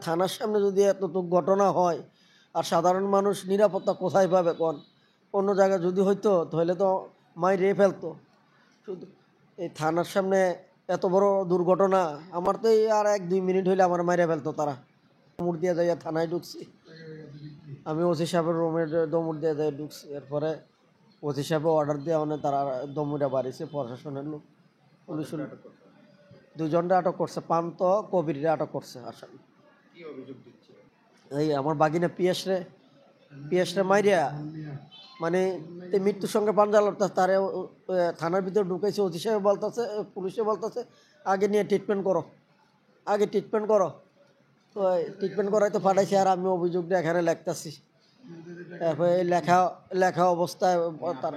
থানার সামনে যদি এতটুকু ঘটনা হয় আর সাধারণ মানুষ নিরাপত্তা কোথায় পাবে কোন? অন্য জায়গায় যদি হইতো তাহলে তো মাইরে ফেলতো। শুধু এই থানার সামনে এত বড় দুর্ঘটনা, আমার তো এই আর 1-2 মিনিট হইলে আমার মাইরে ফেলতো তারা। দৌড় দিয়ে যাইয়া থানায় ঢুকছি, আমি ওসি সাহেবের রুমের দৌড় দিয়ে যাই ঢুকছি। এরপরে ওসি সাহেব অর্ডার দিয়ে মানে তারা দমুটা বাড়িছে, প্রশাসনের লোক পুলিশ 2জনটা আটক করছে, পান্ত কবিররে আটক করছে আসামি। এই আমার বাগিনা পিএসরে মাইরিয়া মানে মৃত্যুর সঙ্গে পাঞ্জা লড়তে তারে থানার ভিতরে ঢুকাইছে। ওসি সাহেব বলতেছে, পুলিশে বলতেছে আগে নিয়ে ট্রিটমেন্ট করো, আগে ট্রিটমেন্ট করো। তো ট্রিটমেন্ট করাই তো পাঠাইছে, আর আমি অভিযোগটা এখানে লেখতেছি। তারপরে এই লেখা অবস্থায় তার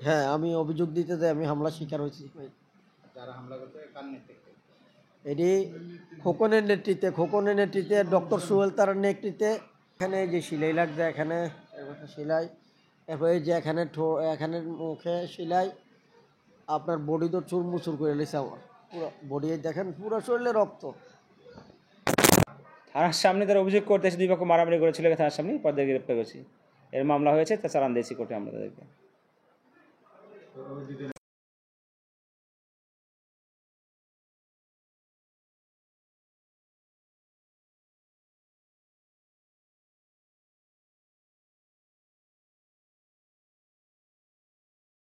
হ্যাঁ, আমি অভিযোগ দিতে যাই আমি হামলা শিকার হয়েছি। এটি খোকনের নেতৃত্বে ডক্টর সোহেল তার নেতৃত্বে। এখানে যে সেলাই লাগছে, এখানে সেলাই, এরপরে যে এখানে মুখে সেলাই, আপনার বডি তো চুরমুচুর করে লেছে, আমার পুরো বডি দেখেন, পুরো শরীরে রক্ত। থানার সামনে তারা অভিযোগ করতে এসে 2 পক্ষ মারামারি করেছিল থানার সামনে, পরে গ্রেপ্তার করেছি। এর মামলা হয়েছে, তা চালান দিয়েছি কোর্টে আমরা তাদেরকে।